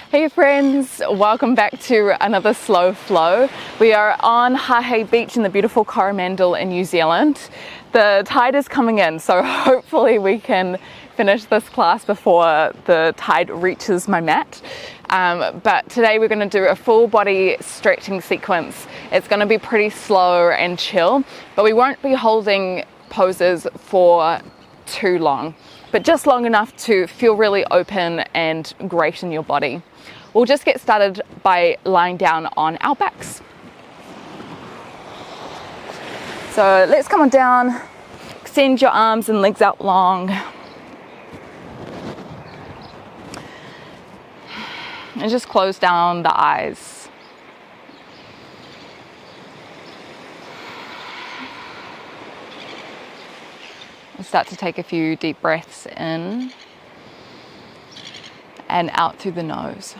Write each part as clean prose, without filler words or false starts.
Hey friends, welcome back to another slow flow. We are on Hahe Beach in the beautiful Coromandel in New Zealand. The tide is coming in, so hopefully we can finish this class before the tide reaches my mat. But today we're going to do a full body stretching sequence. It's going to be pretty slow and chill, but we won't be holding poses for too long, but just long enough to feel really open and great in your body. We'll just get started by lying down on our backs. So let's come on down, extend your arms and legs out long. And just close down the eyes. And start to take a few deep breaths in and out through the nose.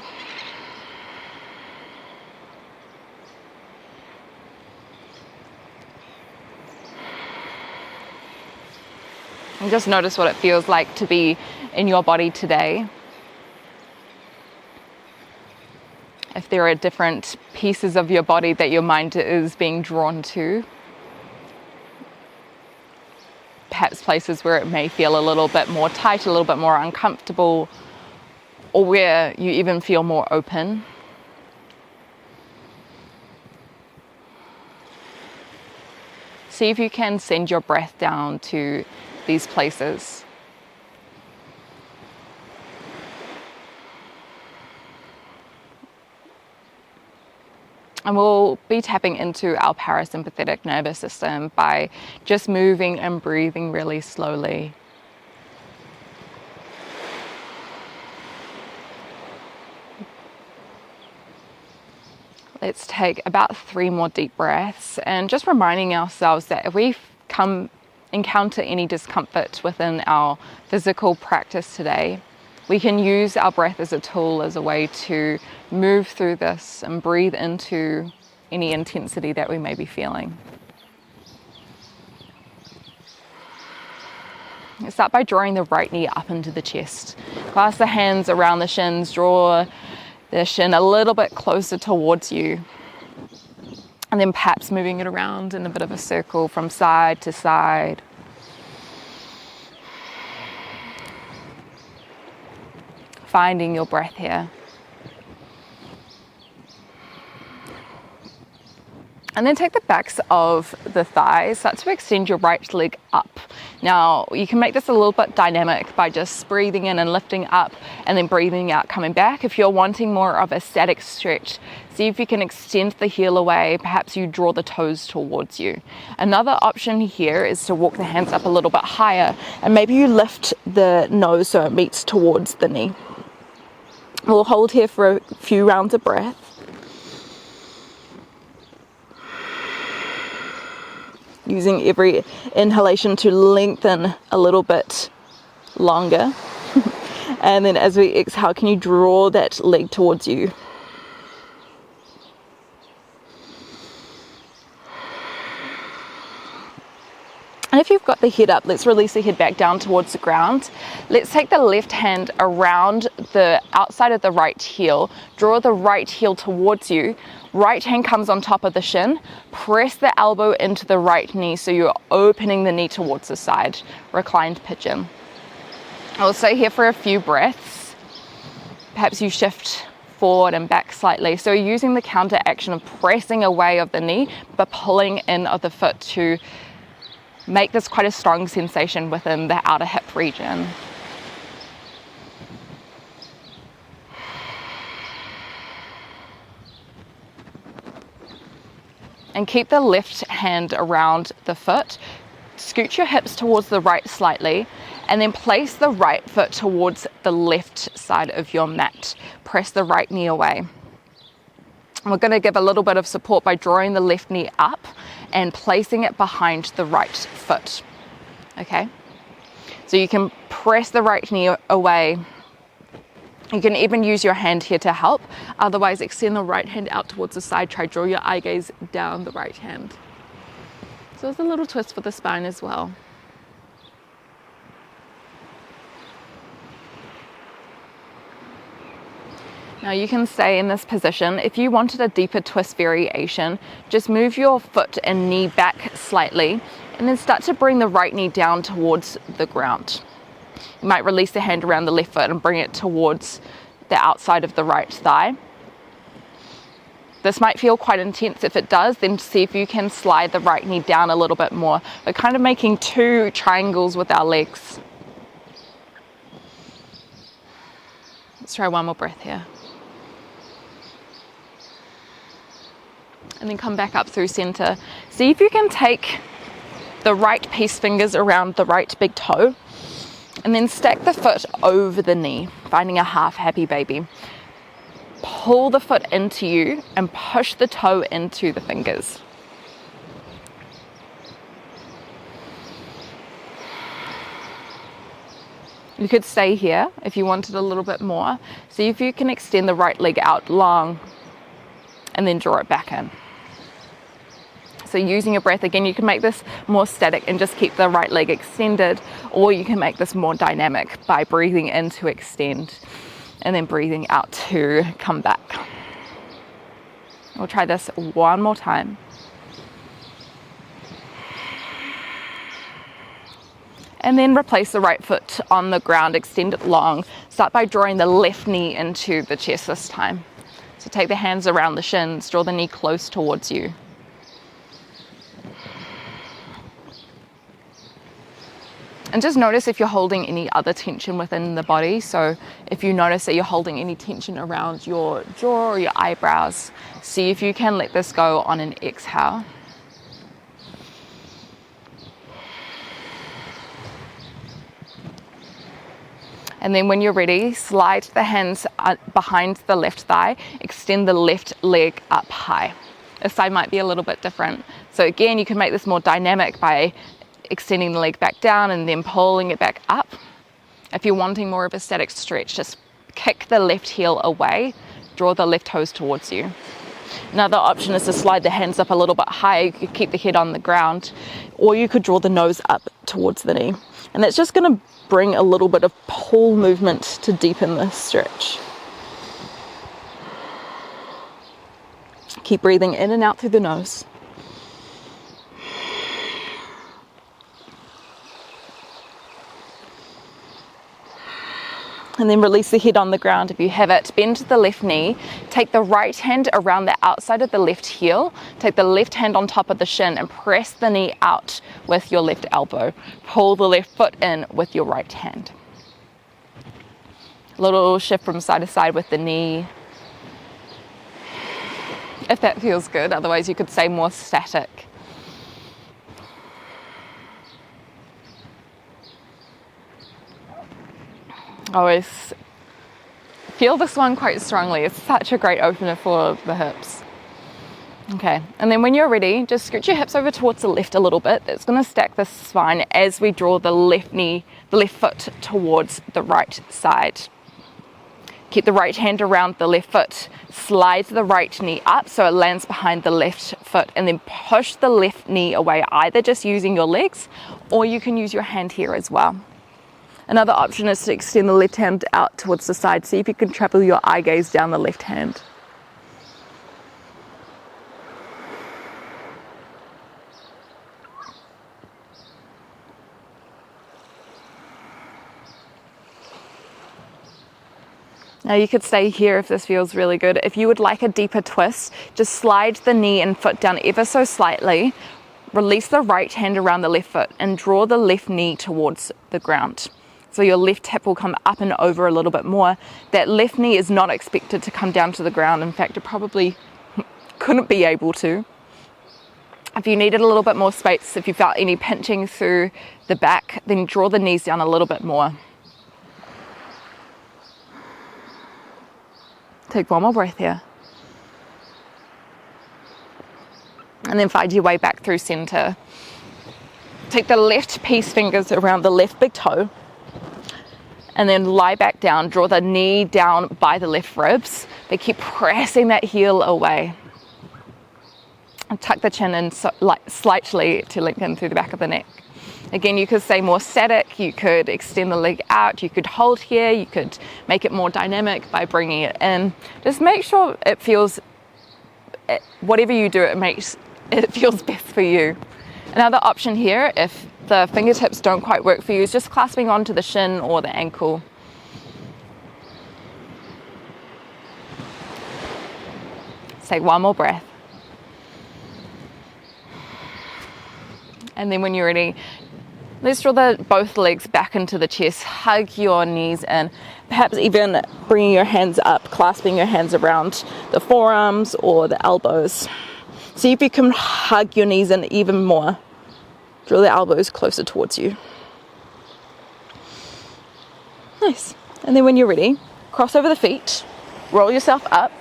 And just notice what it feels like to be in your body today. If there are different pieces of your body that your mind is being drawn to. Perhaps places where it may feel a little bit more tight, a little bit more uncomfortable, or where you even feel more open. See if you can send your breath down to these places. And we'll be tapping into our parasympathetic nervous system by just moving and breathing really slowly. Let's take about 3 more deep breaths and just reminding ourselves that if we encounter any discomfort within our physical practice today, we can use our breath as a tool, as a way to move through this and breathe into any intensity that we may be feeling. Let's start by drawing the right knee up into the chest. Clasp the hands around the shins, draw the shin a little bit closer towards you. And then perhaps moving it around in a bit of a circle from side to side. Finding your breath here. And then take the backs of the thighs, start to extend your right leg up. Now, you can make this a little bit dynamic by just breathing in and lifting up and then breathing out, coming back. If you're wanting more of a static stretch, see if you can extend the heel away. Perhaps you draw the toes towards you. Another option here is to walk the hands up a little bit higher, and maybe you lift the nose so it meets towards the knee. We'll hold here for a few rounds of breath. Using every inhalation to lengthen a little bit longer. And then as we exhale, can you draw that leg towards you? And if you've got the head up, let's release the head back down towards the ground. Let's take the left hand around the outside of the right heel. Draw the right heel towards you. Right hand comes on top of the shin. Press the elbow into the right knee so you're opening the knee towards the side. Reclined pigeon. I'll stay here for a few breaths. Perhaps you shift forward and back slightly. So you're using the counter action of pressing away of the knee, but pulling in of the foot to make this quite a strong sensation within the outer hip region. And keep the left hand around the foot. Scoot your hips towards the right slightly, and then place the right foot towards the left side of your mat. Press the right knee away. And we're going to give a little bit of support by drawing the left knee up and placing it behind the right foot. Okay? So you can press the right knee away. You can even use your hand here to help. Otherwise, extend the right hand out towards the side. Try draw your eye gaze down the right hand. So there's a little twist for the spine as well. Now you can stay in this position. If you wanted a deeper twist variation, just move your foot and knee back slightly and then start to bring the right knee down towards the ground. You might release the hand around the left foot and bring it towards the outside of the right thigh. This might feel quite intense. If it does, then see if you can slide the right knee down a little bit more. We're kind of making two triangles with our legs. Let's try one more breath here. And then come back up through center. See if you can take the right peace fingers around the right big toe and then stack the foot over the knee, finding a half happy baby. Pull the foot into you and push the toe into the fingers. You could stay here if you wanted a little bit more. See if you can extend the right leg out long and then draw it back in. So using your breath, again, you can make this more static and just keep the right leg extended, or you can make this more dynamic by breathing in to extend and then breathing out to come back. We'll try this one more time. And then replace the right foot on the ground, extend it long. Start by drawing the left knee into the chest this time. So take the hands around the shins, draw the knee close towards you. And just notice if you're holding any other tension within the body. So if you notice that you're holding any tension around your jaw or your eyebrows, see if you can let this go on an exhale. And then when you're ready, slide the hands behind the left thigh, extend the left leg up high. This side might be a little bit different. So again, you can make this more dynamic by extending the leg back down and then pulling it back up. If you're wanting more of a static stretch, just kick the left heel away, draw the left toes towards you. Another option is to slide the hands up a little bit higher. You could keep the head on the ground, or you could draw the nose up towards the knee. And that's just going to bring a little bit of pull movement to deepen the stretch. Keep breathing in and out through the nose. And then release the head on the ground if you have it. Bend the left knee. Take the right hand around the outside of the left heel. Take the left hand on top of the shin and press the knee out with your left elbow. Pull the left foot in with your right hand. A little shift from side to side with the knee, if that feels good. Otherwise, you could stay more static. Always feel this one quite strongly. It's such a great opener for the hips. Okay, and then when you're ready, just scoot your hips over towards the left a little bit. It's going to stack the spine as we draw the left foot towards the right side. Keep the right hand around the left foot. Slide the right knee up so it lands behind the left foot, and then push the left knee away, either just using your legs or you can use your hand here as well. Another option is to extend the left hand out towards the side. See if you can travel your eye gaze down the left hand. Now you could stay here if this feels really good. If you would like a deeper twist, just slide the knee and foot down ever so slightly. Release the right hand around the left foot and draw the left knee towards the ground. So your left hip will come up and over a little bit more. That left knee is not expected to come down to the ground. In fact, it probably couldn't be able to. If you needed a little bit more space, if you felt any pinching through the back, then draw the knees down a little bit more. Take one more breath here. And then find your way back through center. Take the left peace fingers around the left big toe. And then lie back down, draw the knee down by the left ribs, but keep pressing that heel away. And tuck the chin in slightly to lengthen through the back of the neck. Again, you could stay more static, you could extend the leg out, you could hold here, you could make it more dynamic by bringing it in. Just make sure it feels, whatever you do, it feels best for you. Another option here, if the fingertips don't quite work for you, is just clasping onto the shin or the ankle. Let's take one more breath. And then when you're ready, let's draw both legs back into the chest, hug your knees in, perhaps even bringing your hands up, clasping your hands around the forearms or the elbows. See if you can hug your knees in even more. Draw the elbows closer towards you. Nice. And then when you're ready, cross over the feet, roll yourself up,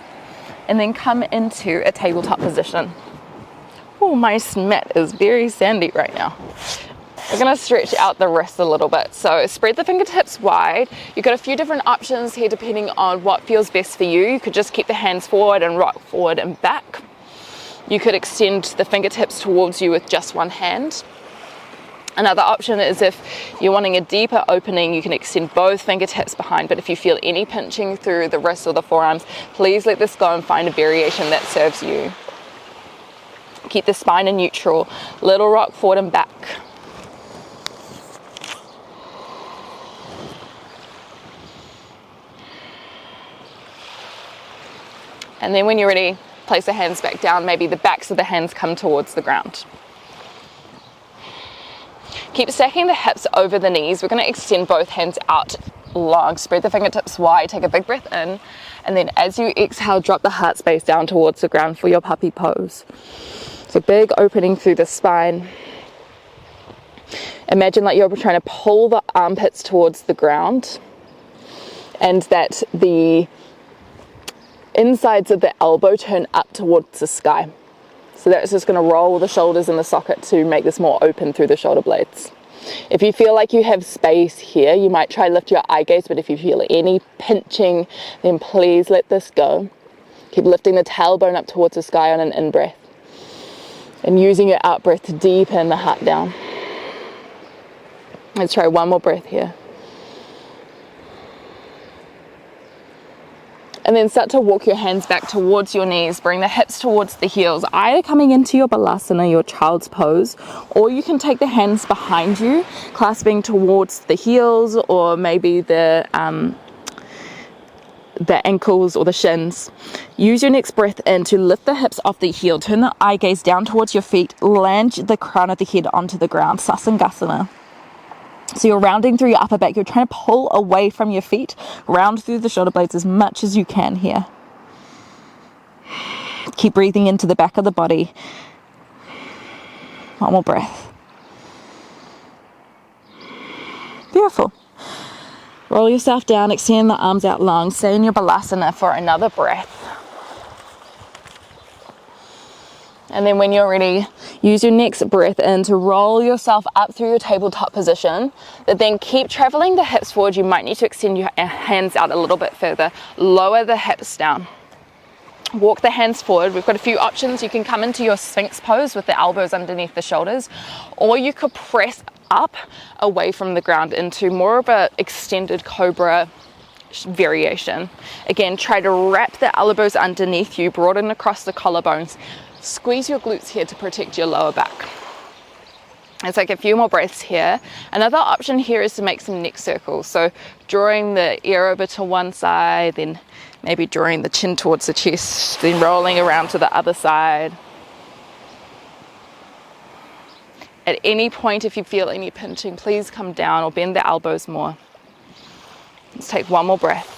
and then come into a tabletop position. Oh, my mat is very sandy right now. We're going to stretch out the wrist a little bit. So spread the fingertips wide. You've got a few different options here depending on what feels best for you. You could just keep the hands forward and rock forward and back. You could extend the fingertips towards you with just one hand. Another option is if you're wanting a deeper opening, you can extend both fingertips behind, but if you feel any pinching through the wrists or the forearms, please let this go and find a variation that serves you. Keep the spine in neutral, little rock forward and back. And then when you're ready, place the hands back down, maybe the backs of the hands come towards the ground. Keep stacking the hips over the knees. We're going to extend both hands out long, spread the fingertips wide, take a big breath in, and then as you exhale, drop the heart space down towards the ground for your puppy pose. So big opening through the spine. Imagine like you're trying to pull the armpits towards the ground and that the insides of the elbow turn up towards the sky. So that's just going to roll the shoulders in the socket to make this more open through the shoulder blades. If you feel like you have space here, you might try lift your eye gaze, but if you feel any pinching, then please let this go. Keep lifting the tailbone up towards the sky on an in-breath and using your out-breath to deepen the heart down. Let's try one more breath here. And then start to walk your hands back towards your knees. Bring the hips towards the heels, either coming into your balasana, your child's pose, or you can take the hands behind you, clasping towards the heels or maybe the ankles or the shins. Use your next breath in to lift the hips off the heel. Turn the eye gaze down towards your feet. Land the crown of the head onto the ground. Sasangasana. So you're rounding through your upper back. You're trying to pull away from your feet. Round through the shoulder blades as much as you can here. Keep breathing into the back of the body. One more breath. Beautiful. Roll yourself down, extend the arms out long. Stay in your balasana for another breath. And then when you're ready, use your next breath in to roll yourself up through your tabletop position. But then keep traveling the hips forward. You might need to extend your hands out a little bit further. Lower the hips down. Walk the hands forward. We've got a few options. You can come into your Sphinx pose with the elbows underneath the shoulders, or you could press up away from the ground into more of a extended cobra variation. Again, try to wrap the elbows underneath you, broaden across the collarbones. Squeeze your glutes here to protect your lower back. Let's take a few more breaths here. Another option here is to make some neck circles. So drawing the ear over to one side, then maybe drawing the chin towards the chest, then rolling around to the other side. At any point, if you feel any pinching, please come down or bend the elbows more. Let's take one more breath.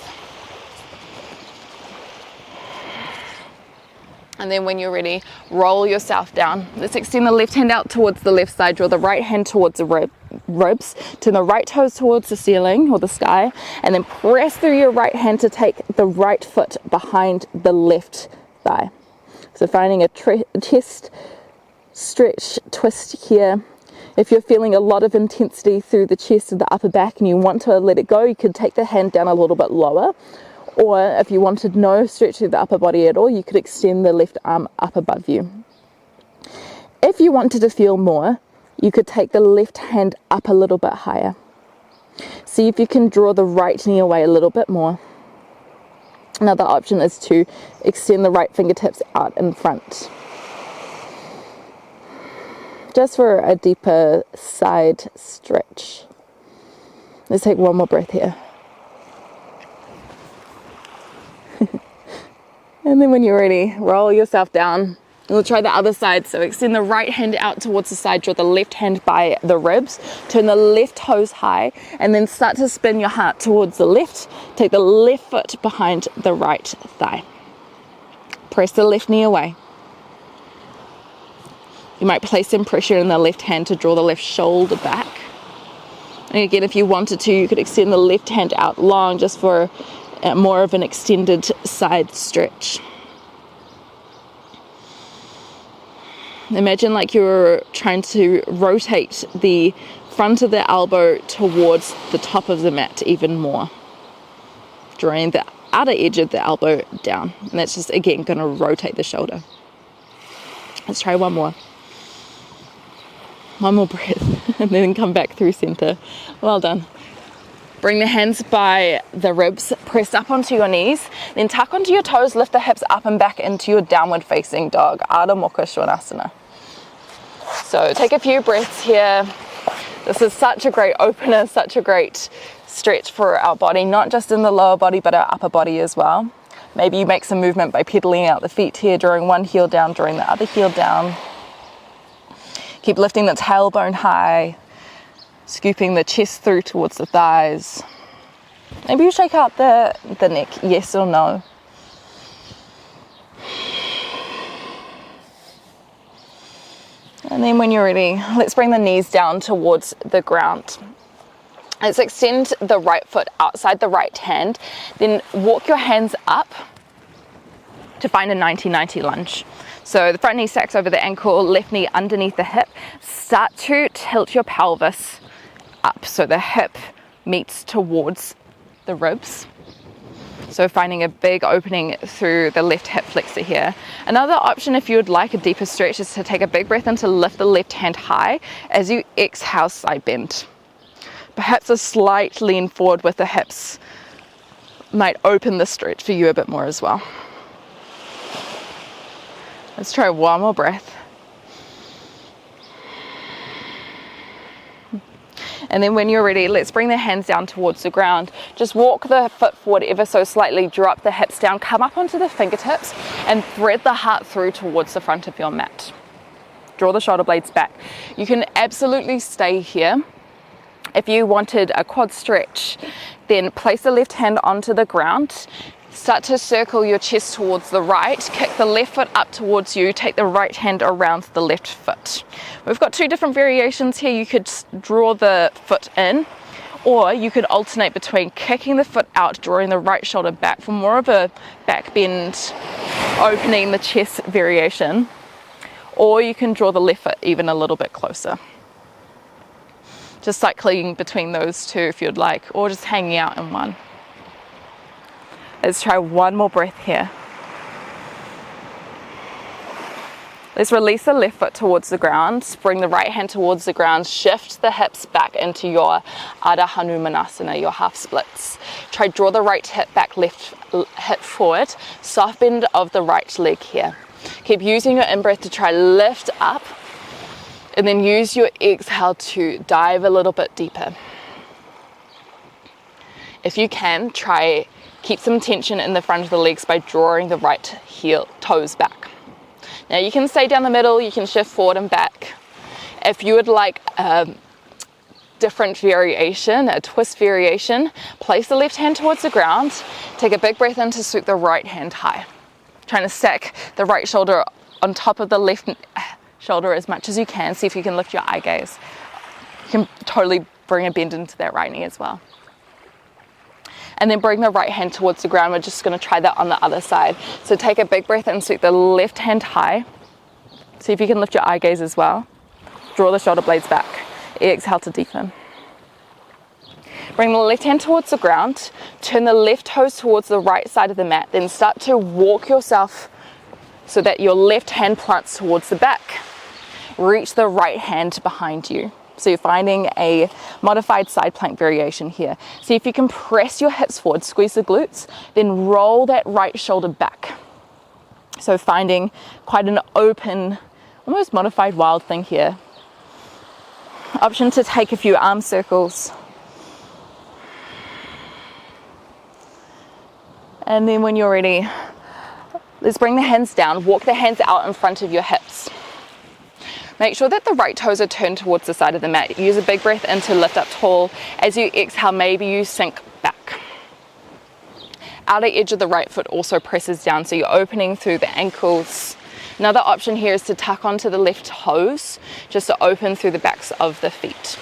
And then when you're ready, roll yourself down. Let's extend the left hand out towards the left side. Draw the right hand towards the ribs. Turn the right toes towards the ceiling or the sky. And then press through your right hand to take the right foot behind the left thigh. So finding a chest stretch twist here. If you're feeling a lot of intensity through the chest and the upper back and you want to let it go, you could take the hand down a little bit lower. Or if you wanted no stretch through the upper body at all, you could extend the left arm up above you. If you wanted to feel more, you could take the left hand up a little bit higher. See if you can draw the right knee away a little bit more. Another option is to extend the right fingertips out in front, just for a deeper side stretch. Let's take one more breath here. And then when you're ready, roll yourself down. We'll try the other side. So extend the right hand out towards the side, draw the left hand by the ribs, turn the left toes high, and then start to spin your heart towards the left. Take the left foot behind the right thigh. Press the left knee away. You might place some pressure in the left hand to draw the left shoulder back. And again, if you wanted to, you could extend the left hand out long just for more of an extended side stretch. Imagine like you're trying to rotate the front of the elbow towards the top of the mat even more, drawing the outer edge of the elbow down, and that's just again going to rotate the shoulder. Let's try one more breath and then come back through center. Well done. Bring the hands by the ribs, press up onto your knees, then tuck onto your toes, lift the hips up and back into your downward facing dog, Ardha Mukha Svanasana. So take a few breaths here. This is such a great opener, such a great stretch for our body, not just in the lower body, but our upper body as well. Maybe you make some movement by pedaling out the feet here, drawing one heel down, drawing the other heel down. Keep lifting the tailbone high, scooping the chest through towards the thighs. Maybe you shake out the neck, yes or no. And then when you're ready, let's bring the knees down towards the ground. Let's extend the right foot outside the right hand, then walk your hands up to find a 90-90 lunge. So the front knee stacks over the ankle, left knee underneath the hip. Start to tilt your pelvis up so the hip meets towards the ribs. So finding a big opening through the left hip flexor here. Another option, if you would like a deeper stretch, is to take a big breath in to lift the left hand high as you exhale, side bend. Perhaps a slight lean forward with the hips might open the stretch for you a bit more as well. Let's try one more breath. And then when you're ready, let's bring the hands down towards the ground. Just walk the foot forward ever so slightly, drop the hips down, come up onto the fingertips, and thread the heart through towards the front of your mat. Draw the shoulder blades back. You can absolutely stay here. If you wanted a quad stretch, then place the left hand onto the ground. Start to circle your chest towards the right, kick the left foot up towards you, take the right hand around the left foot. We've got two different variations here. You could draw the foot in, or you could alternate between kicking the foot out, drawing the right shoulder back for more of a back bend, opening the chest variation, or you can draw the left foot even a little bit closer. Just cycling between those two if you'd like, or just hanging out in one. Let's try one more breath here. Let's release the left foot towards the ground, bring the right hand towards the ground, shift the hips back into your Ardha Hanumanasana, your half splits. Try draw the right hip back, left hip forward, soft bend of the right leg here. Keep using your in-breath to try lift up, and then use your exhale to dive a little bit deeper. If you can, keep some tension in the front of the legs by drawing the right heel toes back. Now you can stay down the middle, you can shift forward and back. If you would like a different variation, a twist variation, place the left hand towards the ground, take a big breath in to sweep the right hand high. Trying to stack the right shoulder on top of the left shoulder as much as you can. See if you can lift your eye gaze. You can totally bring a bend into that right knee as well. And then bring the right hand towards the ground. We're just going to try that on the other side. So take a big breath and sweep the left hand high. See if you can lift your eye gaze as well. Draw the shoulder blades back. Exhale to deepen. Bring the left hand towards the ground. Turn the left toes towards the right side of the mat. Then start to walk yourself so that your left hand plants towards the back. reach the right hand behind you. So you're finding a modified side plank variation here. See if you can press your hips forward, squeeze the glutes, then roll that right shoulder back. So finding quite an open, almost modified wild thing here. Option to take a few arm circles. And then when you're ready, let's bring the hands down, walk the hands out in front of your hips. Make sure that the right toes are turned towards the side of the mat. Use a big breath in to lift up tall. As you exhale, maybe you sink back. Outer edge of the right foot also presses down, so you're opening through the ankles. Another option here is to tuck onto the left toes, just to open through the backs of the feet.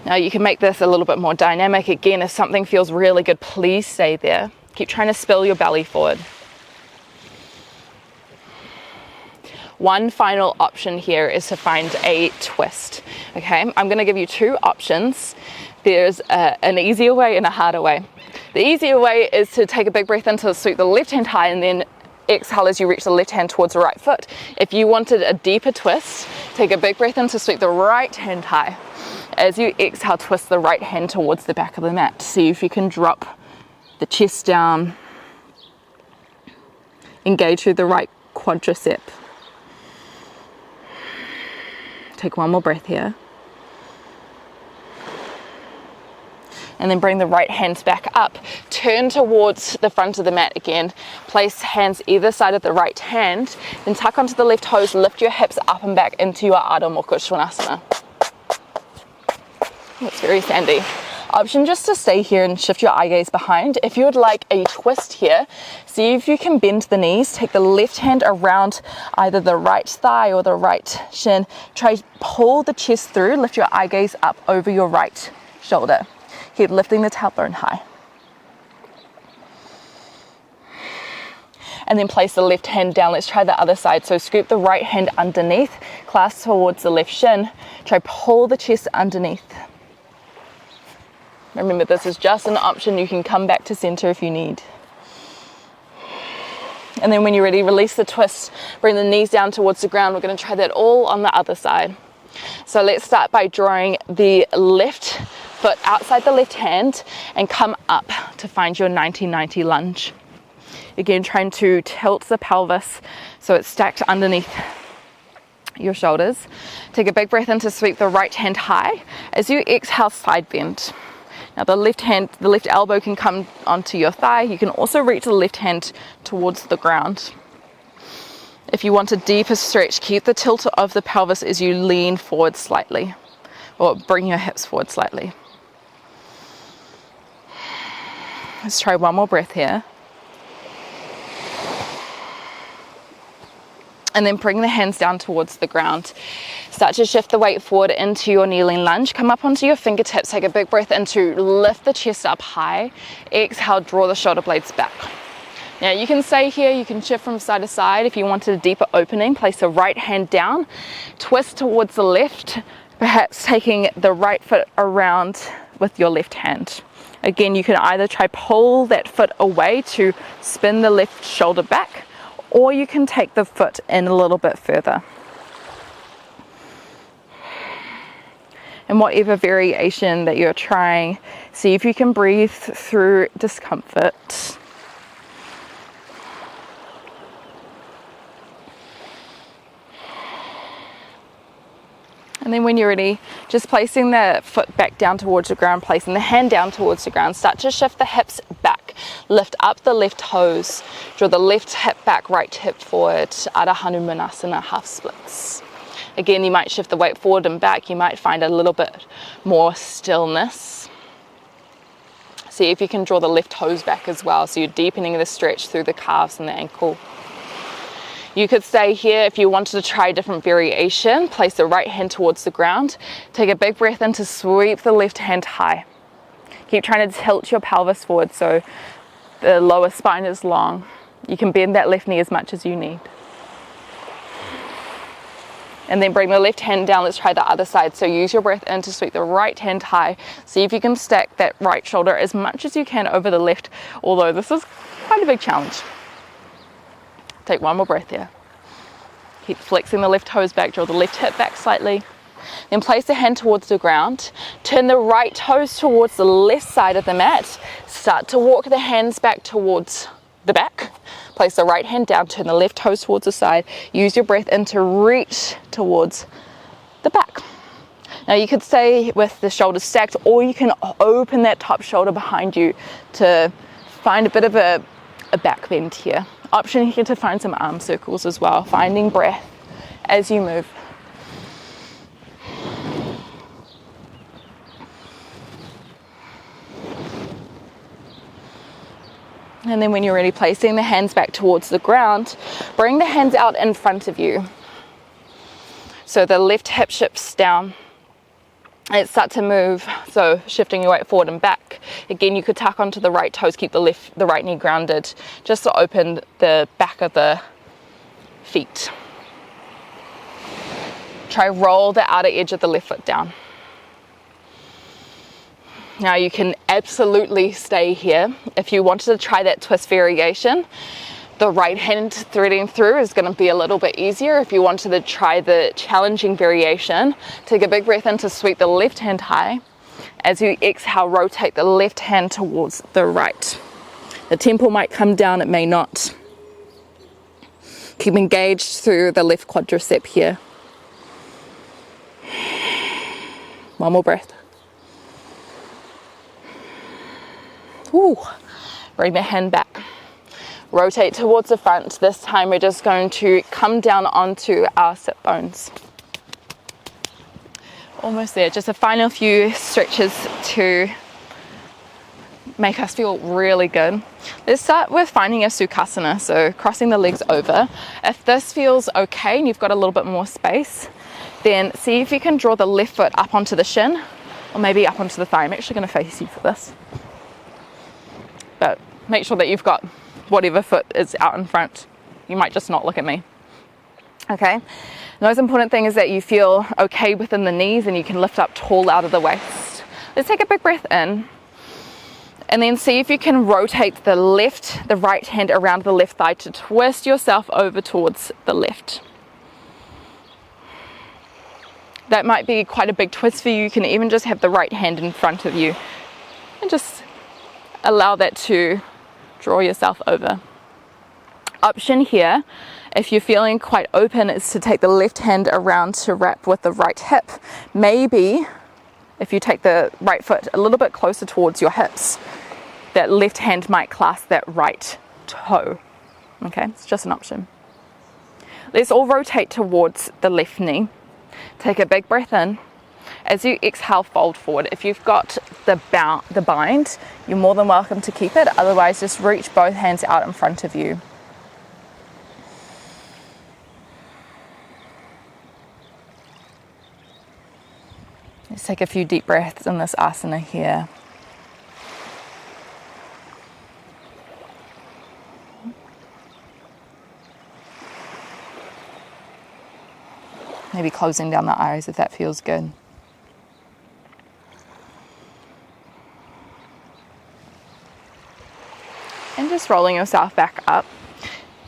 Now you can make this a little bit more dynamic. Again, if something feels really good, please stay there. Keep trying to spill your belly forward. One final option here is to find a twist. Okay, I'm going to give you two options. There's an easier way and a harder way. The easier way is to take a big breath in to sweep the left hand high and then exhale as you reach the left hand towards the right foot. If you wanted a deeper twist, take a big breath in to sweep the right hand high. As you exhale, twist the right hand towards the back of the mat. See if you can drop the chest down, engage through the right quadricep. Take one more breath here. And then bring the right hands back up. Turn towards the front of the mat again. Place hands either side of the right hand. Then tuck onto the left toes. Lift your hips up and back into your Adho Mukha Svanasana. That's very sandy. Option just to stay here and shift your eye gaze behind. If you would like a twist here, see if you can bend the knees. Take the left hand around either the right thigh or the right shin. Try pull the chest through. Lift your eye gaze up over your right shoulder. Keep lifting the tailbone high. And then place the left hand down. Let's try the other side. So scoop the right hand underneath, clasp towards the left shin. Try pull the chest underneath. Remember, this is just an option. You can come back to center if you need. And then when you're ready, release the twist. Bring the knees down towards the ground. We're going to try that all on the other side. So let's start by drawing the left foot outside the left hand and come up to find your 90-90 lunge. Again, trying to tilt the pelvis so it's stacked underneath your shoulders. Take a big breath in to sweep the right hand high. As you exhale, side bend. Now the left elbow can come onto your thigh. You can also reach the left hand towards the ground. If you want a deeper stretch, keep the tilt of the pelvis as you lean forward slightly, or bring your hips forward slightly. Let's try one more breath here. And then bring the hands down towards the ground. Start to shift the weight forward into your kneeling lunge. Come up onto your fingertips. Take a big breath in to lift the chest up high. Exhale, draw the shoulder blades back. Now you can stay here, you can shift from side to side. If you wanted a deeper opening, place the right hand down, twist towards the left, perhaps taking the right foot around with your left hand. Again, you can either try pull that foot away to spin the left shoulder back, or you can take the foot in a little bit further. And whatever variation that you're trying, see if you can breathe through discomfort. And then when you're ready, just placing the foot back down towards the ground, placing the hand down towards the ground, start to shift the hips back. Lift up the left toes, draw the left hip back, right hip forward, Adho Hanumanasana, half splits. Again, you might shift the weight forward and back. You might find a little bit more stillness. See if you can draw the left toes back as well, so you're deepening the stretch through the calves and the ankle. You could stay here if you wanted to try a different variation. Place the right hand towards the ground. Take a big breath in to sweep the left hand high. Keep trying to tilt your pelvis forward so the lower spine is long. You can bend that left knee as much as you need. And then bring the left hand down. Let's try the other side. So use your breath in to sweep the right hand high. See if you can stack that right shoulder as much as you can over the left, although this is quite a big challenge. Take one more breath here. Keep flexing the left toes back, draw the left hip back slightly. Then place the hand towards the ground. Turn the right toes towards the left side of the mat. Start to walk the hands back towards the back. Place the right hand down, turn the left toes towards the side. Use your breath in to reach towards the back. Now you could stay with the shoulders stacked, or you can open that top shoulder behind you to find a bit of a back bend here. Option here to find some arm circles as well, finding breath as you move. And then when you're ready, placing the hands back towards the ground, bring the hands out in front of you. So the left hip shifts down. And start to move, so shifting your weight forward and back. Again, you could tuck onto the right toes, keep the right knee grounded, just to open the back of the feet. Try roll the outer edge of the left foot down. Now you can absolutely stay here. If you wanted to try that twist variation, the right hand threading through is going to be a little bit easier. If you wanted to try the challenging variation, take a big breath in to sweep the left hand high. As you exhale, rotate the left hand towards the right. The tempo might come down, it may not. Keep engaged through the left quadricep here. One more breath. Ooh. Bring the hand back. Rotate towards the front. This time we're just going to come down onto our sit bones. Almost there. Just a final few stretches to make us feel really good. Let's start with finding a sukhasana, so crossing the legs over. If this feels okay and you've got a little bit more space, then see if you can draw the left foot up onto the shin, or maybe up onto the thigh. I'm actually going to face you for this. But make sure that you've got whatever foot is out in front. You might just not look at me. Okay, the most important thing is that you feel okay within the knees and you can lift up tall out of the waist. Let's take a big breath in and then see if you can rotate the right hand around the left thigh to twist yourself over towards the left. That might be quite a big twist for you. You can even just have the right hand in front of you and just allow that to draw yourself over. Option here, if you're feeling quite open, is to take the left hand around to wrap with the right hip. Maybe if you take the right foot a little bit closer towards your hips, that left hand might clasp that right toe. Okay, it's just an option. Let's all rotate towards the left knee. Take a big breath in. As you exhale, fold forward. If you've got the bind, you're more than welcome to keep it. Otherwise, just reach both hands out in front of you. Let's take a few deep breaths in this asana here. Maybe closing down the eyes if that feels good. And just rolling yourself back up.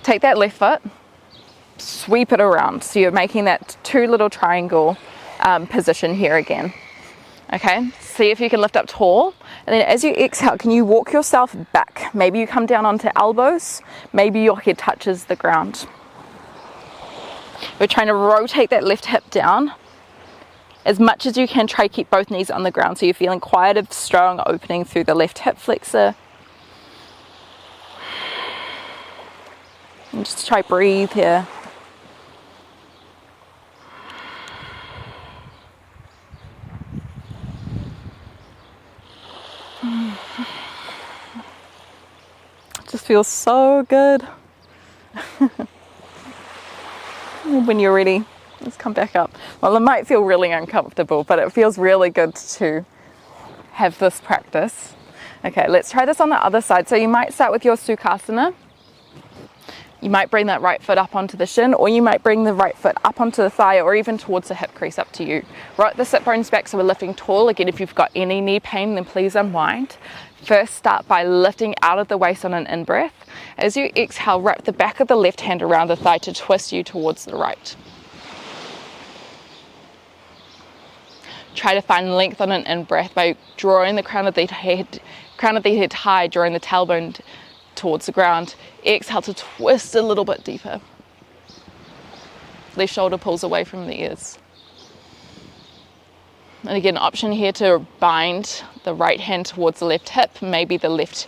Take that left foot, sweep it around. So you're making that two little triangle position here again. Okay, see if you can lift up tall. And then as you exhale, can you walk yourself back? Maybe you come down onto elbows. Maybe your head touches the ground. We're trying to rotate that left hip down. As much as you can, try to keep both knees on the ground so you're feeling quite a strong opening through the left hip flexor. And just try breathe here. It just feels so good. When you're ready, let's come back up. Well, it might feel really uncomfortable, but it feels really good to have this practice. Okay, let's try this on the other side. So you might start with your sukhasana. You might bring that right foot up onto the shin, or you might bring the right foot up onto the thigh, or even towards the hip crease, up to you. Rock the sit bones back so we're lifting tall. Again, if you've got any knee pain, then please unwind. First, start by lifting out of the waist on an in-breath. As you exhale, wrap the back of the left hand around the thigh to twist you towards the right. Try to find length on an in-breath by drawing the crown of the head high, drawing the tailbone towards the ground. Exhale to twist a little bit deeper. Left shoulder pulls away from the ears. And again, option here to bind the right hand towards the left hip, maybe the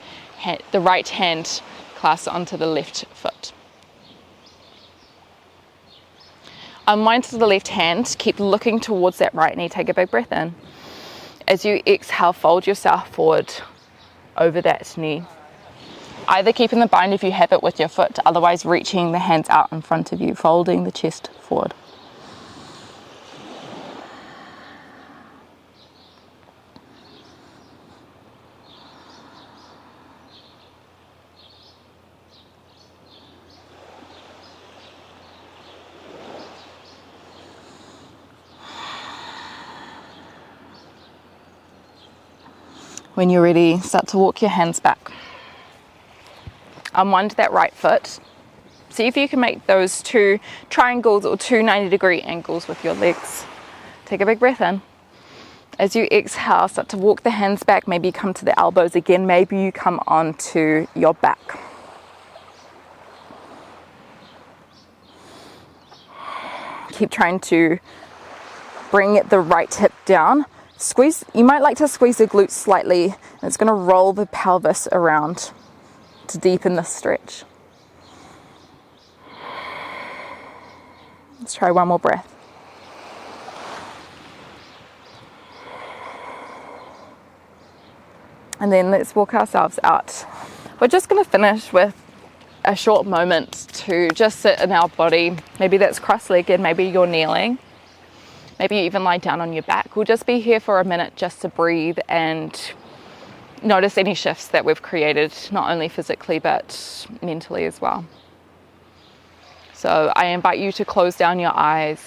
right hand clasp onto the left foot. Unwind to the left hand, keep looking towards that right knee, take a big breath in. As you exhale, fold yourself forward over that knee. Either keeping the bind if you have it with your foot, otherwise reaching the hands out in front of you, folding the chest forward. When you're ready, start to walk your hands back. Unwind that right foot. See if you can make those two triangles or two 90-degree angles with your legs. Take a big breath in. As you exhale, start to walk the hands back. Maybe you come to the elbows again. Maybe you come onto your back. Keep trying to bring the right hip down. Squeeze. You might like to squeeze the glutes slightly. And it's going to roll the pelvis around to deepen the stretch. Let's try one more breath. And then let's walk ourselves out. We're just going to finish with a short moment to just sit in our body. Maybe that's cross-legged, maybe you're kneeling. Maybe you even lie down on your back. We'll just be here for a minute just to breathe and notice any shifts that we've created, not only physically but mentally as well. So I invite you to close down your eyes.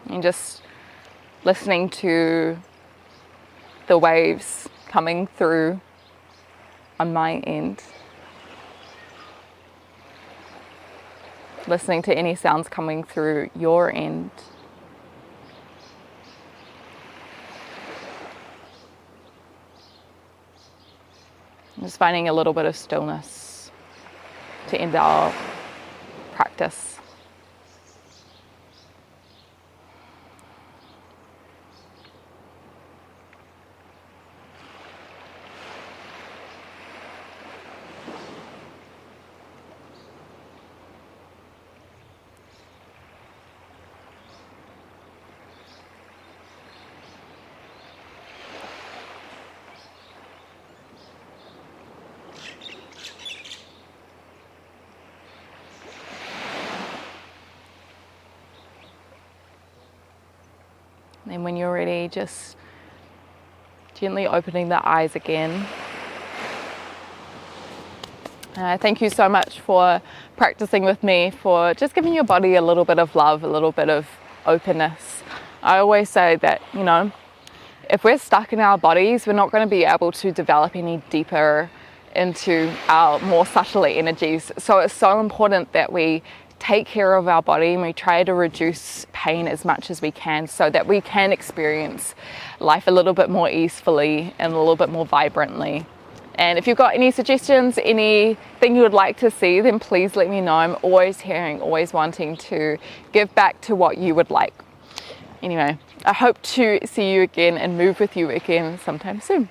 And just listening to the waves coming through on my end. Listening to any sounds coming through your end. Just finding a little bit of stillness to end our practice. And when you're ready, just gently opening the eyes again. Thank you so much for practicing with me, for just giving your body a little bit of love, a little bit of openness. I always say that, if we're stuck in our bodies, we're not going to be able to develop any deeper into our more subtler energies. So it's so important that we take care of our body and we try to reduce pain as much as we can so that we can experience life a little bit more easefully and a little bit more vibrantly. And if you've got any suggestions, anything you would like to see, then please let me know. I'm always hearing, always wanting to give back to what you would like. Anyway, I hope to see you again and move with you again sometime soon.